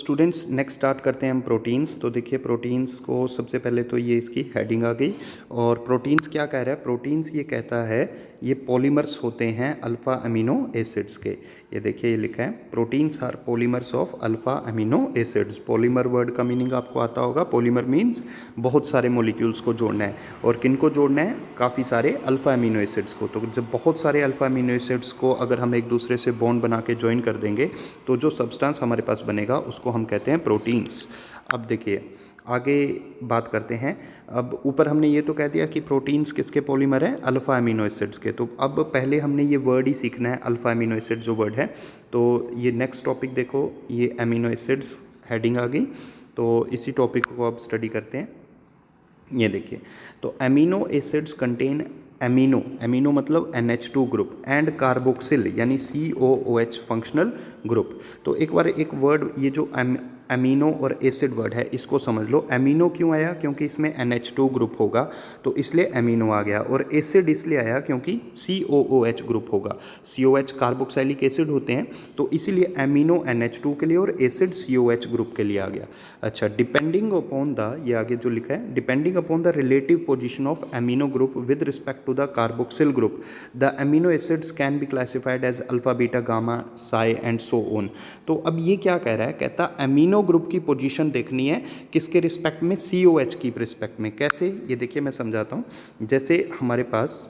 Students next start करते हैं हम प्रोटीन्स। तो देखिए प्रोटीन्स को सबसे पहले तो ये इसकी हेडिंग आ गई। और प्रोटीन्स क्या कह रहा है? प्रोटीन्स ये कहता है ये पॉलीमर्स होते हैं अल्फ़ा अमीनो एसिड्स के। ये देखिए ये लिखा है proteins are polymers of alpha amino acids. Polymer word का मीनिंग आपको आता होगा। पॉलीमर मीन्स बहुत सारे मॉलिक्यूल्स को जोड़ना है। और किन को जोड़ना है? काफ़ी सारे अल्फ़ा अमीनो एसिड्स को। तो जब बहुत सारे अल्फ़ा अमीनो एसिड्स को अगर हम एक दूसरे से बॉन्ड बना के ज्वाइन कर देंगे तो जो सब्सटेंस हमारे पास बनेगा उसको हम कहते हैं प्रोटीन्स। अब देखिए आगे बात करते हैं। अब ऊपर हमने ये तो कह दिया कि प्रोटीन्स किसके पॉलीमर हैं? अल्फ़ा अमीनो एसिड्स के। तो अब पहले हमने ये वर्ड ही सीखना है, अल्फ़ा अमीनो एसिड जो वर्ड है। तो ये नेक्स्ट टॉपिक देखो, ये अमीनो एसिड्स हेडिंग आ गई। तो इसी टॉपिक को अब स्टडी करते हैं। ये देखिए तो amino acids contain amino, amino मतलब NH2 ग्रुप एंड कार्बोक्सिल यानी COOH फंक्शनल ग्रुप। तो एक बार एक वर्ड ये जो अमीनो और एसिड वर्ड है इसको समझ लो। एमिनो क्यों आया? क्योंकि इसमें NH2 ग्रुप होगा तो इसलिए एमिनो आ गया। और एसिड इसलिए आया क्योंकि COOH ग्रुप होगा। COH कार्बोक्सिलिक एसिड होते हैं तो इसीलिए एमिनो NH2 के लिए और एसिड COH ग्रुप के लिए आ गया। अच्छा, डिपेंडिंग अपॉन द, ये आगे जो लिखा है, depending upon the relative position of amino group with respect to the carboxyl group the amino acids can be classified as alpha beta gamma psi and so on. तो अब ये क्या कह रहा है? कहता एमिनो ग्रुप की पोजीशन देखनी है किसके रिस्पेक्ट में? COH की रिस्पेक्ट में। कैसे? ये देखिए मैं समझाता हूँ। जैसे हमारे पास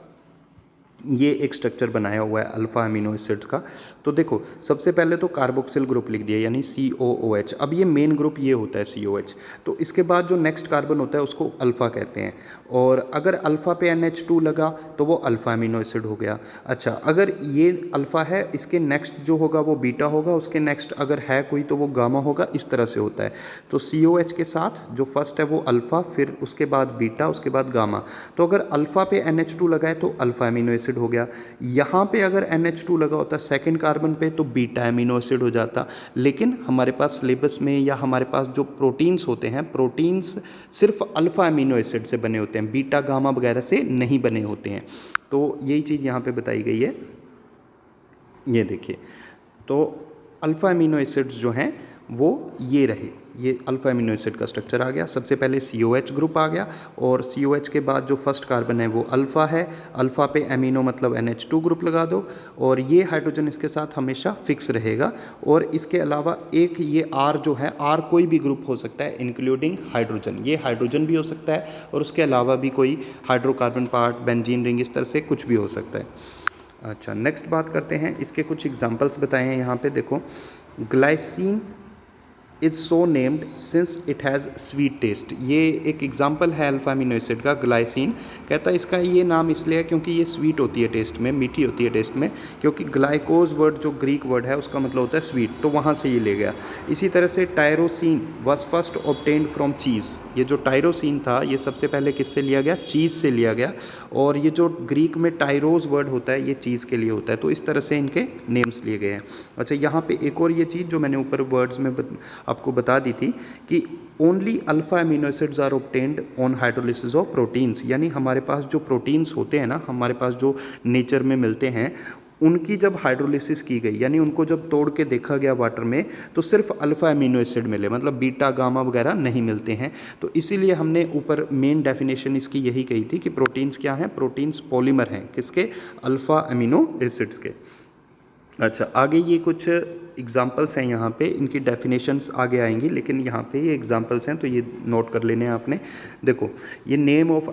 ये एक स्ट्रक्चर बनाया हुआ है अल्फ़ा अमीनो एसिड का। तो देखो सबसे पहले तो कार्बोक्सिल ग्रुप लिख दिया यानी COOH। अब ये मेन ग्रुप ये होता है COH। तो इसके बाद जो नेक्स्ट कार्बन होता है उसको अल्फ़ा कहते हैं। और अगर अल्फ़ा पे NH2 लगा तो वो अल्फ़ा अमीनो एसिड हो गया। अच्छा, अगर ये अल्फ़ा है इसके नेक्स्ट जो होगा वो बीटा होगा, उसके नेक्स्ट अगर है कोई तो वो गामा होगा। इस तरह से होता है। तो COH के साथ जो फर्स्ट है वो अल्फ़ा, फिर उसके बाद बीटा, उसके बाद गामा। तो अगर अल्फ़ा पे NH2 लगा है तो अल्फ़ा अमीनो एसिड हो गया। यहाँ पे अगर NH2 लगा होता सेकंड कार्बन पे तो बीटा एमिनो एसिड हो जाता। लेकिन हमारे पास सिलेबस में या हमारे पास जो प्रोटीन्स होते हैं, प्रोटीन्स सिर्फ अल्फ़ा अमीनो एसिड से बने होते हैं, बीटा गामा वगैरह से नहीं बने होते हैं। तो यही चीज़ यहाँ पे बताई गई है। ये देखिए तो अल्फ़ा अमीनो एसिड्स जो हैं वो ये रहे। ये अल्फ़ा अमीनो एसिड का स्ट्रक्चर आ गया। सबसे पहले COH ग्रुप आ गया और COH के बाद जो फर्स्ट कार्बन है वो अल्फ़ा है। अल्फ़ा पे अमीनो मतलब NH2 ग्रुप लगा दो और ये हाइड्रोजन इसके साथ हमेशा फिक्स रहेगा। और इसके अलावा एक ये R जो है, R कोई भी ग्रुप हो सकता है इंक्लूडिंग हाइड्रोजन। ये हाइड्रोजन भी हो सकता है और उसके अलावा भी कोई हाइड्रोकार्बन पार्ट, बेंजीन रिंग, इस तरह से कुछ भी हो सकता है। अच्छा, नेक्स्ट बात करते हैं। इसके कुछ एग्जांपल्स बताए हैं यहाँ पे। देखो, glycine is so named since it has sweet taste. ये एक एग्जांपल है अल्फ़ा अमीनो एसिड का, ग्लाइसिन। कहता है इसका ये नाम इसलिए है क्योंकि ये स्वीट होती है टेस्ट में, मीठी होती है टेस्ट में। क्योंकि ग्लाइकोज वर्ड जो ग्रीक वर्ड है उसका मतलब होता है स्वीट, तो वहाँ से ये ले गया। इसी तरह से tyrosine was first obtained from cheese. ये जो टायरोसिन था ये सबसे पहले किससे लिया गया? चीज़ से लिया गया। और ये जो ग्रीक में टायरोस वर्ड होता है ये चीज़ के लिए होता है। तो इस तरह से इनके नेम्स लिए गए हैं। अच्छा, यहाँ पे एक और ये चीज़ जो मैंने ऊपर वर्ड्स में आपको बता दी थी कि only alpha amino acids are obtained on hydrolysis of proteins. यानी हमारे पास जो प्रोटीन्स होते हैं ना, हमारे पास जो नेचर में मिलते हैं, उनकी जब हाइड्रोलिसिस की गई यानी उनको जब तोड़ के देखा गया वाटर में तो सिर्फ अल्फ़ा अमीनो एसिड मिले, मतलब बीटा गामा वगैरह नहीं मिलते हैं। तो इसीलिए हमने ऊपर मेन डेफिनेशन इसकी यही कही थी कि प्रोटीन्स क्या हैं? प्रोटीन्स पॉलीमर हैं किसके? अल्फ़ा अमीनो एसिड्स के। अच्छा, आगे ये कुछ एग्जांपल्स हैं यहाँ पे, इनकी डेफिनेशंस आगे आएंगी, लेकिन यहाँ पे ये एग्जांपल्स हैं तो ये नोट कर लेने हैं आपने। देखो, ये नेम ऑफ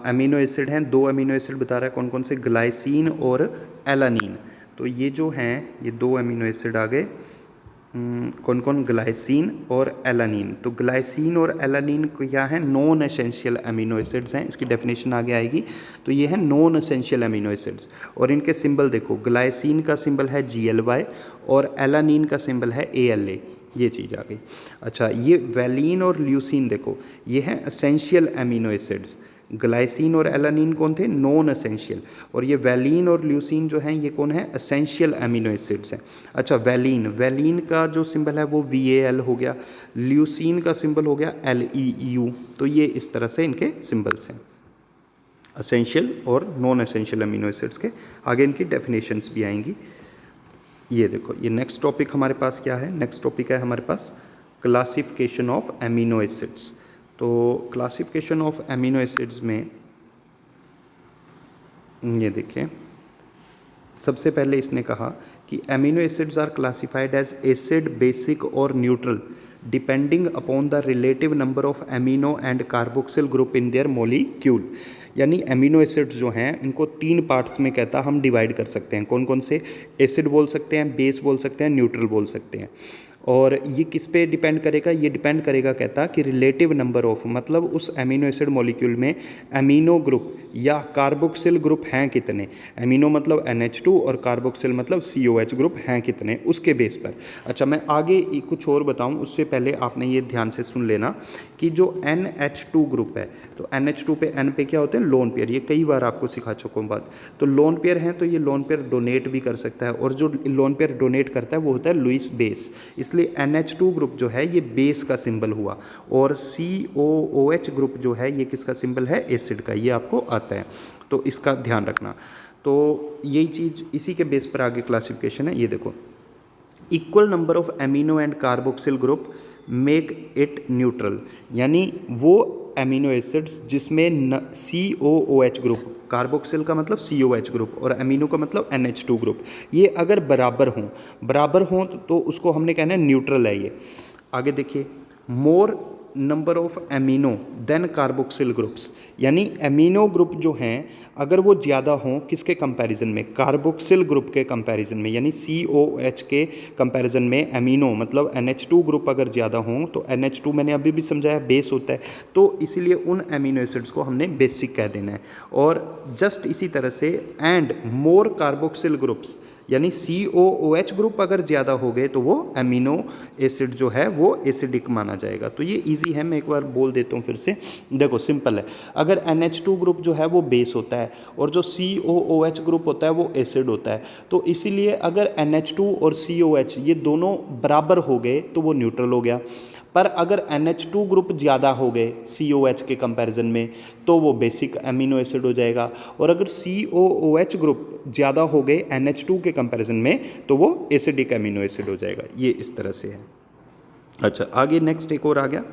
अमीनो एसिड हैं। 2 अमीनो एसिड बता रहा है कौन कौन से? ग्लाइसिन और एलानीन। तो ये जो हैं ये 2 अमीनो एसिड आ गए। कौन कौन? ग्लाइसिन और एलानीन। तो ग्लाइसिन और एलानीन क्या है? नॉन एसेंशियल अमीनो एसिड्स हैं। इसकी डेफिनेशन आगे आएगी। तो ये है नॉन एसेंशियल अमीनो एसिड्स। और इनके सिंबल देखो, ग्लाइसिन का सिंबल है GLY और एलानीन का सिंबल है ALA। ये चीज़ आ गई। अच्छा, ये वैलिन और ल्यूसिन देखो, ये हैं एसेंशियल अमीनो एसिड्स। ग्लाइसिन और एलानीन कौन थे? Non essential. और ये वैलिन और ल्यूसिन जो हैं ये कौन है? एसेंशियल अमीनो एसिड्स हैं। अच्छा, वैलिन, वैलिन का जो सिंबल है वो VAL हो गया। ल्यूसिन का सिंबल हो गया LEU। तो ये इस तरह से इनके सिंबल्स हैं, एसेंशियल और नॉन एसेंशियल अमीनो एसिड्स के। आगे इनकी डेफिनेशंस भी आएंगी। ये देखो, ये नेक्स्ट टॉपिक हमारे पास क्या है, नेक्स्ट टॉपिक है हमारे पास क्लासिफिकेशन ऑफ एमिनो एसिड्स। तो क्लासिफिकेशन ऑफ एमिनो एसिड्स में ये देखिए, सबसे पहले इसने कहा कि amino acids are classified as acid, basic और neutral depending upon the relative number of amino and carboxyl group in their molecule. यानी एमिनो एसिड्स जो हैं इनको 3 पार्ट्स में कहता हम डिवाइड कर सकते हैं। कौन कौन से? एसिड बोल सकते हैं, बेस बोल सकते हैं, न्यूट्रल बोल सकते हैं। और ये किस पे डिपेंड करेगा? ये डिपेंड करेगा कहता कि रिलेटिव नंबर ऑफ, मतलब उस एमिनो एसिड मॉलिक्यूल में एमिनो ग्रुप या कार्बोक्सिल ग्रुप हैं कितने। एमिनो मतलब NH2 और कार्बोक्सिल मतलब COH ग्रुप हैं कितने, उसके बेस पर। अच्छा, मैं आगे कुछ और बताऊं उससे पहले आपने ये ध्यान से सुन लेना कि जो NH2 ग्रुप है, तो NH2 पे N पे क्या होते हैं? Lone pair. ये कई बार आपको सिखा चुका हूँ बात। तो लोन पेयर हैं तो ये लोन पेयर डोनेट भी कर सकता है, और जो लोन पेयर डोनेट करता है वो होता है लुईस बेस। इसलिए NH2 ग्रुप जो है ये बेस का सिंबल हुआ, और COOH ग्रुप जो है ये किसका सिंबल है? एसिड का। ये आपको आता है, तो इसका ध्यान रखना। तो यही चीज़ इसी के बेस पर आगे क्लासिफिकेशन है। ये देखो, equal number of amino and carboxyl group make it neutral. यानी वो एमिनो एसिड्स जिसमें COOH ग्रुप, कार्बोक्सिल का मतलब COH ग्रुप और एमिनो का मतलब NH2 ग्रुप, ये अगर बराबर हों तो उसको हमने कहना है न्यूट्रल है ये। आगे देखिए, more number of amino than carboxyl groups. यानी एमिनो ग्रुप जो हैं अगर वो ज़्यादा हों किसके कंपैरिजन में? कार्बोक्सिल ग्रुप के कंपैरिजन में। यानी COH के कंपैरिजन में एमिनो मतलब NH2 ग्रुप अगर ज़्यादा हों, तो NH2 मैंने अभी भी समझाया बेस होता है, तो इसीलिए उन एमिनो एसिड्स को हमने बेसिक कह देना है। और जस्ट इसी तरह से एंड मोर कार्बोक्सिल ग्रुप्स, यानी COOH ग्रुप अगर ज़्यादा हो गए तो वो एमिनो एसिड जो है वो एसिडिक माना जाएगा। तो ये इजी है, मैं एक बार बोल देता हूँ फिर से। देखो सिंपल है, अगर NH2 ग्रुप जो है वो बेस होता है और जो COOH ग्रुप होता है वो एसिड होता है, तो इसीलिए अगर NH2 और COH ये दोनों बराबर हो गए तो वो न्यूट्रल हो गया। पर अगर NH2 ग्रुप ज़्यादा हो गए COH के कंपैरिजन में तो वो बेसिक एमिनो एसिड हो जाएगा, और अगर COOH ग्रुप ज़्यादा हो गए NH2 के कंपैरिजन में तो वो एसिडिक एमिनो एसिड हो जाएगा। ये इस तरह से है। अच्छा, आगे नेक्स्ट एक और आ गया,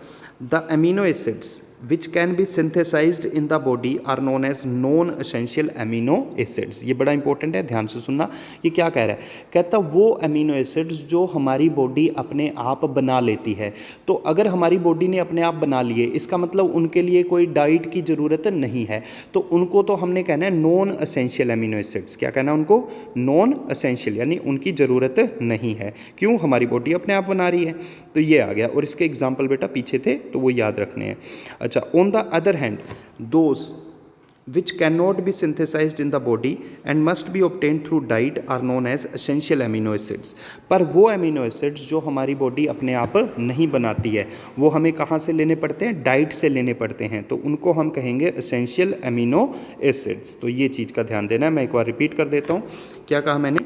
the amino acids which can be synthesized in the body are known as non essential amino acids. ये बड़ा इंपॉर्टेंट है, ध्यान से सुनना। ये क्या कह रहा है? कहता वो एमिनो एसिड्स जो हमारी बॉडी अपने आप बना लेती है। तो अगर हमारी बॉडी ने अपने आप बना लिए, इसका मतलब उनके लिए कोई डाइट की ज़रूरत नहीं है, तो उनको तो हमने कहना है नॉन एसेंशियल एमिनो एसिड्स। क्या कहना है उनको? नॉन एसेंशियल, यानी उनकी ज़रूरत नहीं है। क्यों? हमारी बॉडी अपने आप बना रही है। तो ये आ गया, और इसके एग्जाम्पल बेटा पीछे थे तो वो याद रखने हैं। अच्छा, on the other hand, those which cannot be synthesized in the body and must be obtained through diet are known as essential amino acids। पर वो एमिनो एसिड्स जो हमारी बॉडी अपने आप नहीं बनाती है, वो हमें कहाँ से लेने पड़ते हैं? डाइट से लेने पड़ते हैं, तो उनको हम कहेंगे एसेंशियल एमिनो एसिड्स। तो ये चीज़ का ध्यान देना है। मैं एक बार रिपीट कर देता हूँ, क्या कहा मैंने?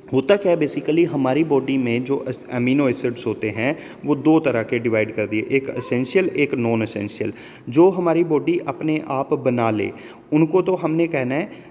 होता क्या है बेसिकली, हमारी बॉडी में जो अमीनो एसिड्स होते हैं वो 2 तरह के डिवाइड कर दिए, एक एसेंशियल एक नॉन एसेंशियल। जो हमारी बॉडी अपने आप बना ले उनको तो हमने कहना है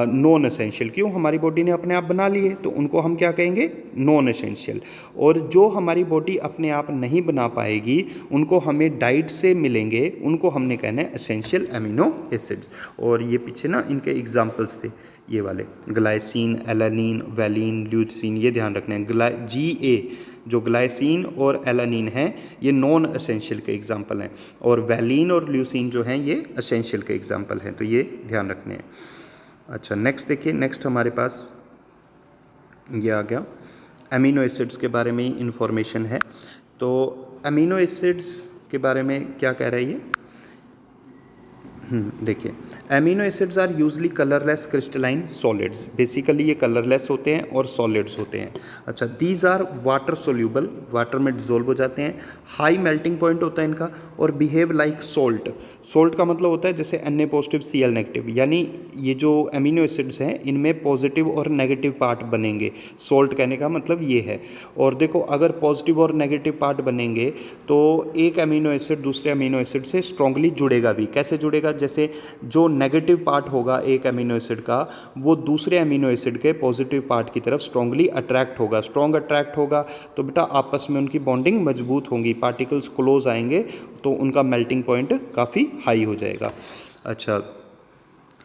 नॉन एसेंशियल। क्यों? हमारी बॉडी ने अपने आप बना लिए, तो उनको हम क्या कहेंगे? Non essential. और जो हमारी बॉडी अपने आप नहीं बना पाएगी, उनको हमें डाइट से मिलेंगे, उनको हमने कहना है एसेंशियल एमिनो एसिड्स। और ये पीछे ना इनके एग्जाम्पल्स थे, ये वाले ग्लाइसिन, एलानिन, वैलिन, ल्यूसीन, ये ध्यान रखना है। GA जो ग्लाइसिन और एलानिन हैं ये नॉन एसेंशियल के एग्जाम्पल हैं, और वैलिन और ल्यूसीन जो हैं ये एसेंशियल के एग्जाम्पल हैं। तो ये ध्यान रखने हैं। अच्छा, नेक्स्ट देखिए, नेक्स्ट हमारे पास ये आ गया, एमिनो एसिड्स के बारे में ही इन्फॉर्मेशन है। तो एमिनो एसिड्स के बारे में क्या कह रहा है ये? देखिए, amino acids are usually colourless crystalline solids. Basically ये कलरलेस होते हैं और सॉलिड्स होते हैं। अच्छा, these are water soluble, water में डिजोल्व हो जाते हैं। हाई मेल्टिंग पॉइंट होता है इनका, और बिहेव लाइक सोल्ट। सोल्ट का मतलब होता है जैसे Na पॉजिटिव Cl नेगेटिव, यानी ये जो एमिनो एसिड्स हैं इनमें पॉजिटिव और नेगेटिव पार्ट बनेंगे। सोल्ट कहने का मतलब ये है। और देखो, अगर पॉजिटिव और नेगेटिव पार्ट बनेंगे तो एक एमिनो एसिड दूसरे एमिनो एसिड से स्ट्रांगली जुड़ेगा भी। कैसे जुड़ेगा? जैसे जो नेगेटिव पार्ट होगा एक अमीनो एसिड का वो दूसरे अमीनो एसिड के पॉजिटिव पार्ट की तरफ स्ट्रांगली अट्रैक्ट होगा, स्ट्रॉन्ग अट्रैक्ट होगा तो बेटा आपस में उनकी बॉन्डिंग मजबूत होंगी, पार्टिकल्स क्लोज आएंगे तो उनका मेल्टिंग पॉइंट काफ़ी हाई हो जाएगा। अच्छा,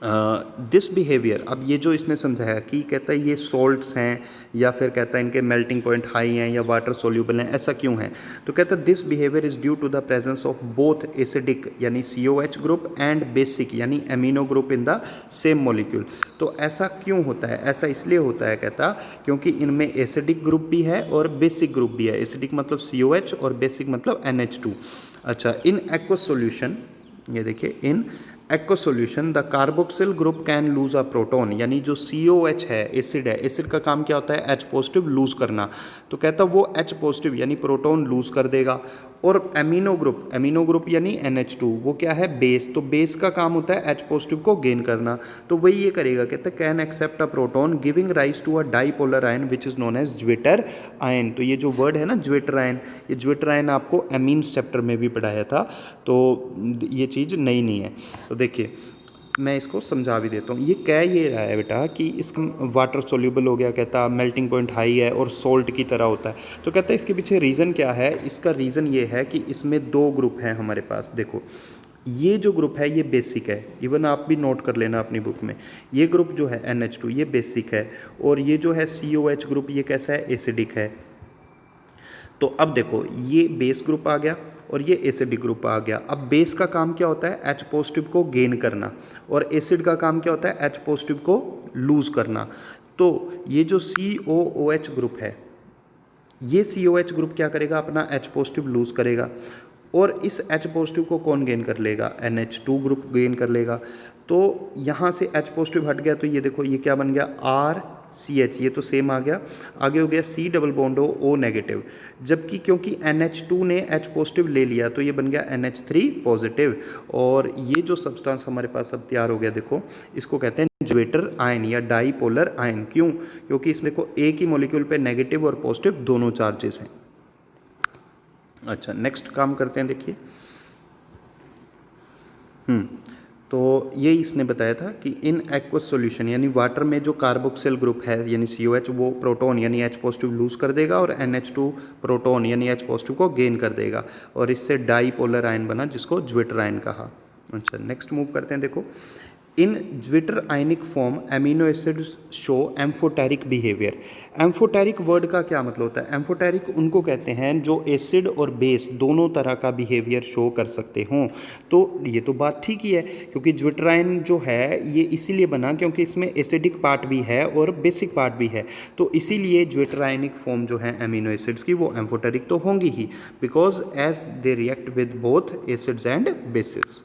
दिस बिहेवियर, अब ये जो इसने समझाया कि कहता है ये सॉल्ट्स हैं या फिर कहता है इनके मेल्टिंग पॉइंट हाई हैं या वाटर सोल्यूबल हैं, ऐसा क्यों है? तो कहता है this behaviour is due to the presence of both acidic यानी COH ग्रुप एंड बेसिक यानी amino group in the same molecule. तो ऐसा क्यों होता है? ऐसा इसलिए होता है कहता क्योंकि इनमें एसिडिक ग्रुप भी है और बेसिक ग्रुप भी है। एसिडिक मतलब COH और बेसिक मतलब NH2। अच्छा, इन एक्वस सॉल्यूशन, ये देखिए in aqueous solution the carboxyl group can lose a proton, यानी जो COH है एसिड है, एसिड का काम क्या होता है? H पॉजिटिव लूज करना। तो कहता वो H पॉजिटिव यानी प्रोटॉन लूज कर देगा। और एमिनो ग्रुप यानी NH2 वो क्या है? बेस। तो बेस का काम होता है H पॉजिटिव को गेन करना, तो वही ये करेगा। कहता है can accept a proton giving rise to a dipolar ion which is known as zwitter ion. तो ये जो वर्ड है ना ज्वेटर आयन, ये ज्वेटर आयन आपको एमीन्स चैप्टर में भी पढ़ाया था, तो ये चीज़ नई नहीं है। तो देखिए मैं इसको समझा भी देता हूँ। ये कह ये रहा है बेटा कि इसका वाटर सोल्यूबल हो गया, कहता मेल्टिंग पॉइंट हाई है और सोल्ट की तरह होता है। तो कहता है इसके पीछे रीज़न क्या है? इसका रीज़न ये है कि इसमें दो ग्रुप हैं हमारे पास। देखो ये जो ग्रुप है ये बेसिक है, इवन आप भी नोट कर लेना अपनी बुक में। ये ग्रुप जो है NH2 ये बेसिक है, और ये जो है COH ग्रुप ये कैसा है? एसिडिक है। तो अब देखो ये बेस ग्रुप आ गया और ये एसिडिक ग्रुप आ गया। अब बेस का काम क्या होता है? H पॉजिटिव को गेन करना, और एसिड का काम क्या होता है? H पॉजिटिव को लूज करना। तो ये जो COOH ग्रुप है, ये COH ग्रुप क्या करेगा? अपना H पॉजिटिव लूज करेगा, और इस H पॉजिटिव को कौन गेन कर लेगा? NH2 ग्रुप गेन कर लेगा। तो यहाँ से H पॉजिटिव हट गया तो ये देखो ये क्या बन गया? RCH, ये तो सेम आ गया। आगे हो गया C double bond O negative, जबकि क्योंकि NH2 ने H पॉजिटिव ले लिया तो ये बन गया NH3 पॉजिटिव। और ये जो सब्सटेंस हमारे पास अब तैयार हो गया, देखो इसको कहते हैं ज्वेटर आयन या डाईपोलर आयन। क्यों? क्योंकि इसमें देखो एक ही मॉलिक्यूल पे नेगेटिव और पॉजिटिव दोनों चार्जेस हैं। अच्छा, नेक्स्ट काम करते हैं। देखिए तो ये इसने बताया था कि इन एक्वस सॉल्यूशन यानी वाटर में जो कार्बोक्सिल ग्रुप है यानी COH वो प्रोटॉन यानी H पॉजिटिव लूज कर देगा, और NH2 प्रोटॉन यानी H पॉजिटिव को गेन कर देगा, और इससे डाईपोलर आयन बना जिसको ज्वेटर आयन कहा। अच्छा, नेक्स्ट मूव करते हैं। देखो in zwitter ionic form amino acids show amphoteric behaviour. Amphoteric word का क्या मतलब होता है? एम्फोटेरिक उनको कहते हैं जो एसिड और बेस दोनों तरह का बिहेवियर शो कर सकते हों। तो ये तो बात ठीक ही है, क्योंकि ज्वेटर आयन जो है ये इसीलिए बना क्योंकि इसमें एसिडिक पार्ट भी है और बेसिक पार्ट भी है, तो इसीलिए ज्वेटर आयनिक फॉर्म जो है एमिनो एसिड्स की वो एम्फोटेरिक तो होंगी ही, because as they react with both acids and bases.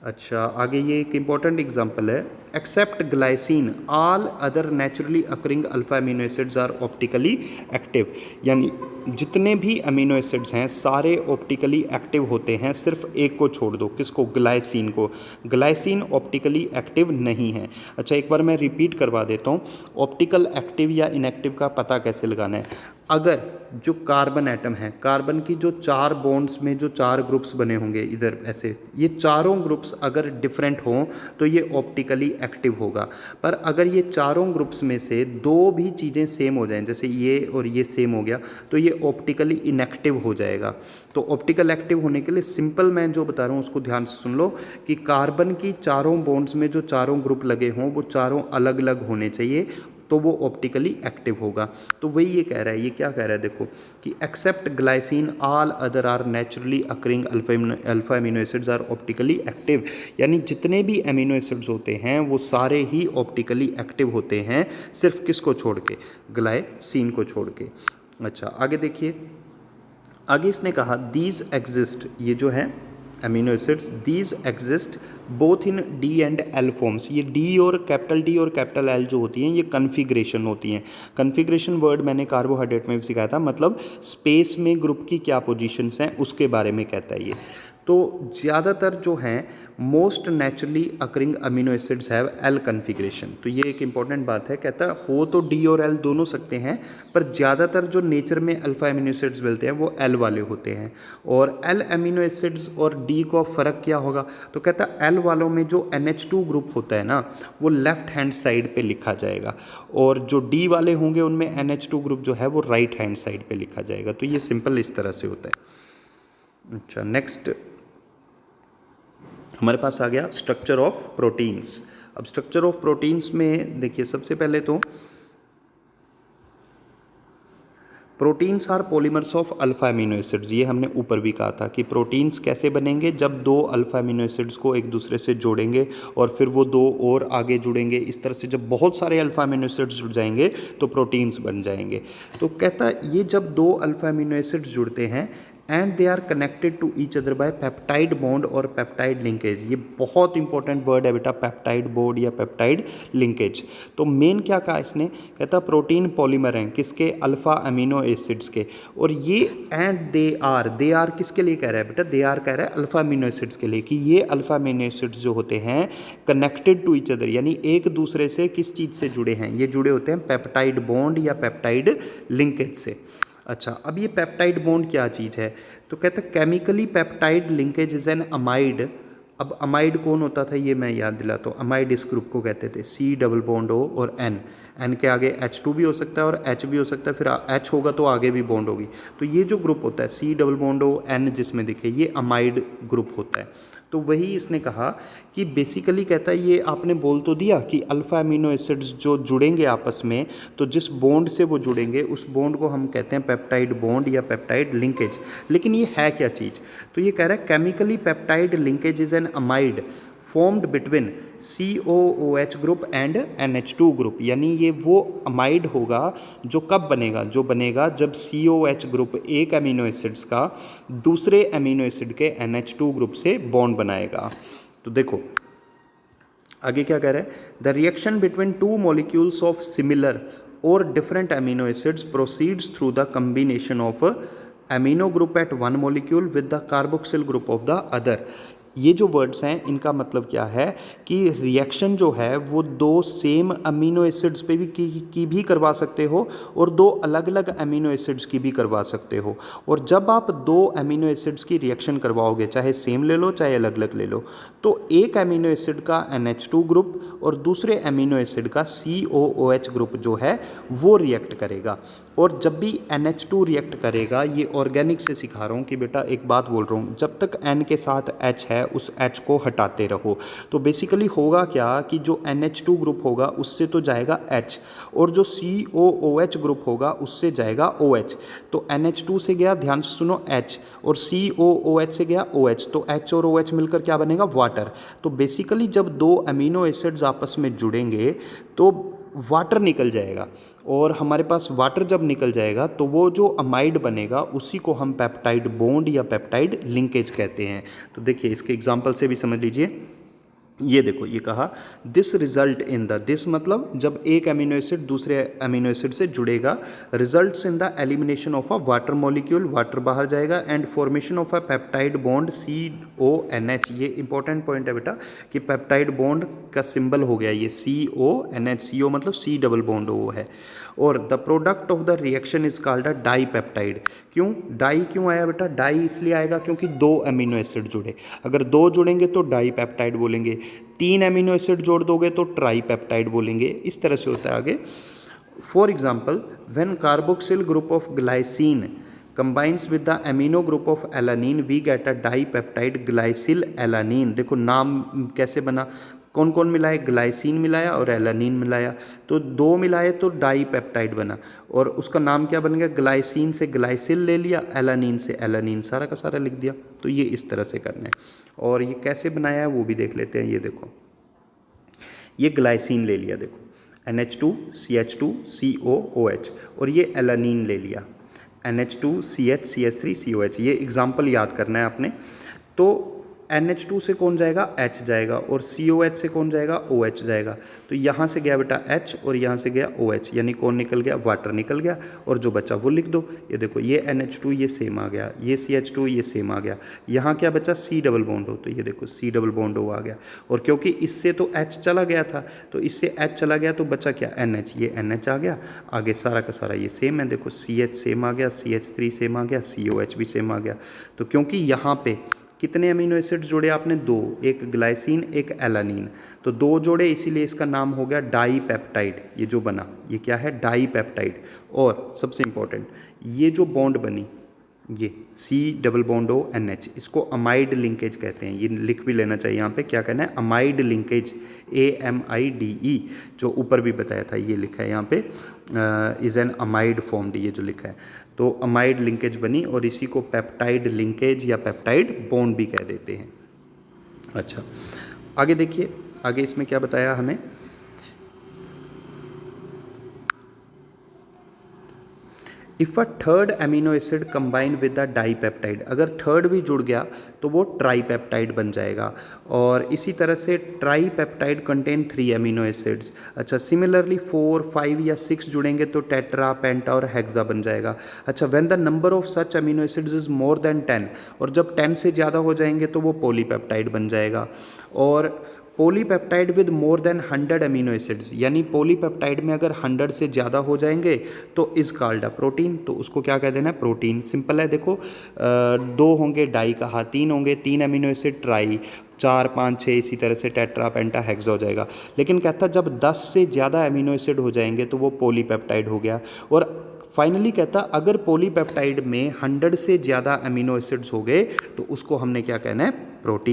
अच्छा, आगे ये एक इंपॉर्टेंट एग्जांपल है। Except glycine all other naturally occurring alpha amino acids are optically active, यानी जितने भी अमीनो एसिड्स हैं सारे ऑप्टिकली एक्टिव होते हैं, सिर्फ एक को छोड़ दो। किसको? ग्लाइसिन को। ग्लाइसिन ऑप्टिकली एक्टिव नहीं है। अच्छा, एक बार मैं रिपीट करवा देता हूँ, ऑप्टिकल एक्टिव या इनएक्टिव का पता कैसे लगाना है। अगर जो कार्बन एटम है, कार्बन की जो 4 बॉन्ड्स में जो 4 ग्रुप्स बने होंगे इधर ऐसे, ये चारों ग्रुप्स अगर डिफरेंट हों तो ये ऑप्टिकली एक्टिव होगा। पर अगर ये चारों ग्रुप्स में से 2 भी चीज़ें सेम हो जाएं, जैसे ये और ये सेम हो गया, तो ये ऑप्टिकली इनएक्टिव हो जाएगा। तो ऑप्टिकल एक्टिव होने के लिए सिंपल मैं जो बता रहा हूँ उसको ध्यान से सुन लो कि कार्बन की चारों बॉन्ड्स में जो चारों ग्रुप लगे हों वो चारों अलग अलग होने चाहिए, तो वो ऑप्टिकली एक्टिव होगा। तो वही ये कह रहा है। ये क्या कह रहा है? देखो कि except glycine all other are naturally occurring alpha amino acids are optically active, यानी जितने भी अमीनो एसिड्स होते हैं वो सारे ही ऑप्टिकली एक्टिव होते हैं, सिर्फ किसको छोड़ के? ग्लाइसिन को छोड़ के। अच्छा, आगे देखिए, आगे इसने कहा दीज एग्जिस्ट, ये जो है amino acids, these exist both in D and L forms. ये D और कैपिटल L जो होती हैं ये कन्फिग्रेशन होती हैं। कन्फिग्रेशन वर्ड मैंने कार्बोहाइड्रेट में भी सिखाया था, मतलब स्पेस में ग्रुप की क्या पोजीशंस हैं उसके बारे में कहता है ये। तो ज़्यादातर जो हैं most naturally occurring amino acids have L configuration. तो ये एक इंपॉर्टेंट बात है, कहता है हो तो डी और एल दोनों सकते हैं, पर ज़्यादातर जो नेचर में अल्फ़ा अमीनो एसिड्स मिलते हैं वो एल वाले होते हैं। और एल अमीनो एसिड्स और डी का फ़र्क क्या होगा, तो कहता है एल वालों में जो NH2 ग्रुप होता है ना वो लेफ्ट हैंड साइड पे लिखा जाएगा, और जो डी वाले होंगे उनमें NH2 ग्रुप जो है वो राइट हैंड साइड पे लिखा जाएगा। तो ये सिंपल इस तरह से होता है। अच्छा, नेक्स्ट हमारे पास आ गया स्ट्रक्चर ऑफ प्रोटीन्स। अब स्ट्रक्चर ऑफ प्रोटीन्स में देखिए, सबसे पहले तो proteins are polymers of alpha amino acids. ये हमने ऊपर भी कहा था कि प्रोटीन्स कैसे बनेंगे, जब दो अल्फा अमीनो एसिड्स को एक दूसरे से जोड़ेंगे और फिर वो दो और आगे जुड़ेंगे। इस तरह से जब बहुत सारे अल्फा अमीनो एसिड्स जुड़ जाएंगे तो प्रोटीन्स बन जाएंगे। तो कहता है ये जब दो अल्फा अमीनो एसिड्स जुड़ते हैं and they are connected to each other by peptide bond और पेप्टाइड लिंकेज। ये बहुत इंपॉर्टेंट वर्ड है बेटा, पेप्टाइड बॉन्ड या पेप्टाइड लिंकेज। तो मेन क्या कहा इसने, कहता प्रोटीन पॉलीमर हैं किसके, अल्फा अमीनो एसिड्स के। और ये एंड दे आर किसके लिए कह रहा है बेटा, दे आर कह रहा है अल्फा अमीनो एसिड्स के लिए, कि ये अल्फा अमीनो एसिड्स जो होते हैं कनेक्टेड टू ईच अदर, यानी एक दूसरे से किस चीज़ से जुड़े हैं, ये जुड़े होते हैं पेप्टाइड बॉन्ड या पेप्टाइड लिंकेज से। अच्छा, अब ये पेप्टाइड बॉन्ड क्या चीज़ है, तो कहते हैं chemically peptide linkage is an amide. अब अमाइड कौन होता था ये मैं याद दिलाता हूँ, अमाइड इस ग्रुप को कहते थे, C डबल बॉन्ड O और N के आगे H2 भी हो सकता है और H भी हो सकता है, फिर H होगा तो आगे भी बॉन्ड होगी। तो ये जो ग्रुप होता है C double bond O N जिसमें दिखे, ये अमाइड ग्रुप होता है। तो वही इसने कहा कि बेसिकली कहता है, ये आपने बोल तो दिया कि अल्फ़ा अमीनो एसिड्स जो जुड़ेंगे आपस में, तो जिस बॉन्ड से वो जुड़ेंगे उस बॉन्ड को हम कहते हैं पेप्टाइड बॉन्ड या पेप्टाइड लिंकेज। लेकिन ये है क्या चीज़, तो ये कह रहा है chemically peptide linkage is an amide formed between COOH group and NH2 group. यानी ये वो अमाइड होगा जो कब बनेगा, जो बनेगा जब COH ग्रुप एक अमीनो एसिड्स का दूसरे अमीनो एसिड के NH2 ग्रुप से बॉन्ड बनाएगा। तो देखो आगे क्या कह रहा है, the reaction between two molecules of similar और different amino acids proceeds through the combination of amino group at one molecule with the carboxyl group of the other. ये जो वर्ड्स हैं इनका मतलब क्या है कि रिएक्शन जो है वो दो सेम अमीनो एसिड्स पे भी की भी करवा सकते हो और दो अलग अलग अमीनो एसिड्स की भी करवा सकते हो। और जब आप दो अमीनो एसिड्स की रिएक्शन करवाओगे, चाहे सेम ले लो चाहे अलग अलग ले लो, तो एक अमीनो एसिड का NH2 ग्रुप और दूसरे अमीनो एसिड का COOH ग्रुप जो है वो रिएक्ट करेगा। और जब भी NH2 रिएक्ट करेगा, ये ऑर्गेनिक से सिखा रहा हूँ कि बेटा एक बात बोल रहा हूँ, जब तक N के साथ H है उस H को हटाते रहो। तो बेसिकली होगा क्या कि जो NH2 ग्रुप होगा उससे तो जाएगा H, और जो COOH ग्रुप होगा उससे जाएगा OH। तो NH2 से गया, ध्यान से सुनो, H, और COOH से गया OH, तो H और OH मिलकर क्या बनेगा, वाटर। तो बेसिकली जब दो अमीनो एसिड्स आपस में जुड़ेंगे तो वाटर निकल जाएगा, और हमारे पास वाटर जब निकल जाएगा तो वो जो अमाइड बनेगा उसी को हम पेप्टाइड बॉन्ड या पेप्टाइड लिंकेज कहते हैं। तो देखिए इसके एग्जांपल से भी समझ लीजिए। ये देखो, ये कहा this result in the, this मतलब जब एक अमीनो एसिड दूसरे अमीनो एसिड से जुड़ेगा, results in the elimination of a water molecule, water बाहर जाएगा, and formation of a peptide bond CONH। ये इंपॉर्टेंट पॉइंट है बेटा कि पेप्टाइड बॉन्ड का सिंबल हो गया ये CONH। CO मतलब C डबल बॉन्ड O है। और the product of the reaction is called a dipeptide. क्यों डाई क्यों आया बेटा, डाई इसलिए आएगा क्योंकि दो अमीनो एसिड जुड़े, अगर दो जुड़ेंगे तो डाई पेप्टाइड बोलेंगे, तीन अमीनो एसिड जोड़ दोगे तो ट्राई पेप्टाइड बोलेंगे। इस तरह से होता है आगे। For example, when carboxyl group of glycine combines with the amino group of alanine we get a dipeptide glycyl alanine। देखो नाम कैसे बना, कौन कौन मिलाए, ग्लाइसिन मिलाया और एलानिन मिलाया, तो दो मिलाए तो डाई पेप्टाइड बना, और उसका नाम क्या बन गया, ग्लाइसिन से ग्लाइसिल ले लिया, एलानिन से एलानिन, सारा का सारा लिख दिया। तो ये इस तरह से करना है। और ये कैसे बनाया है वो भी देख लेते हैं। ये देखो, ये ग्लाइसिन ले लिया, देखो NH2 CH2 COOH, और ये एलानिन ले लिया NH2 CH CH3 COH। ये एग्जाम्पल याद करना है आपने। तो NH2 से कौन जाएगा, H जाएगा, और COH से कौन जाएगा, OH जाएगा। तो यहाँ से गया बेटा H और यहाँ से गया OH, यानी कौन निकल गया, वाटर निकल गया, और जो बचा वो लिख दो। ये देखो ये NH2 ये सेम आ गया, ये CH2 ये सेम आ गया, यहाँ क्या बचा, C डबल बॉन्ड हो, तो ये देखो C डबल बॉन्ड हो आ गया। और क्योंकि इससे तो H चला गया था, तो इससे H चला गया तो बचा क्या, NH, ये NH आ गया, आगे सारा का सारा ये सेम है, देखो CH सेम आ गया, CH3 सेम आ गया, COH भी सेम आ गया। तो क्योंकि यहाँ पे कितने अमीनो एसिड्स जोड़े आपने, दो, एक ग्लाइसिन एक एलानिन, तो दो जोड़े, इसीलिए इसका नाम हो गया डाईपेप्टाइड। ये जो बना ये क्या है, डाईपेप्टाइड। और सबसे इंपॉर्टेंट, ये जो बॉन्ड बनी ये C double bond O NH, इसको अमाइड लिंकेज कहते हैं। ये लिख भी लेना चाहिए यहाँ पे, क्या कहना है, अमाइड लिंकेज, AMIDE, जो ऊपर भी बताया था, ये लिखा है यहाँ पे, इज़ एन अमाइड फॉर्म्ड, ये जो लिखा है। तो अमाइड लिंकेज बनी, और इसी को पेप्टाइड लिंकेज या पेप्टाइड बॉन्ड भी कह देते हैं। अच्छा, आगे देखिए, आगे इसमें क्या बताया हमें, if a third amino acid combine with the dipeptide, अगर थर्ड भी जुड़ गया तो वो ट्राईपेप्टाइड बन जाएगा। और इसी तरह से ट्राईपेप्टाइड कंटेन 3 अमीनो एसिड्स। अच्छा, सिमिलरली 4, 5 या 6 जुड़ेंगे तो टेट्रा, पेंटा और हेक्सा बन जाएगा। अच्छा, when the number of such amino acids is more than 10, और जब 10 से ज़्यादा हो जाएंगे तो वो पॉलीपेप्टाइड बन जाएगा। और polypeptide with more than 100 amino acids, यानी पॉलीपेप्टाइड में अगर 100 से ज़्यादा हो जाएंगे तो इज कॉल्ड अ प्रोटीन, तो उसको क्या कह देना है, प्रोटीन। सिंपल है, देखो 2 होंगे डाई कहा, 3 होंगे 3 अमीनो एसिड ट्राई, 4, 5, 6 इसी तरह से टेट्रा, पेंटा, हेक्सा हो जाएगा। लेकिन कहता जब 10 से ज़्यादा अमीनो एसिड हो जाएंगे तो वो पॉलीपेप्टाइड हो गया। और फाइनली कहता अगर पॉलीपेप्टाइड में 100 से ज़्यादा अमीनो एसिड्स हो गए तो उसको हमने क्या कहना है, प्रोटीन।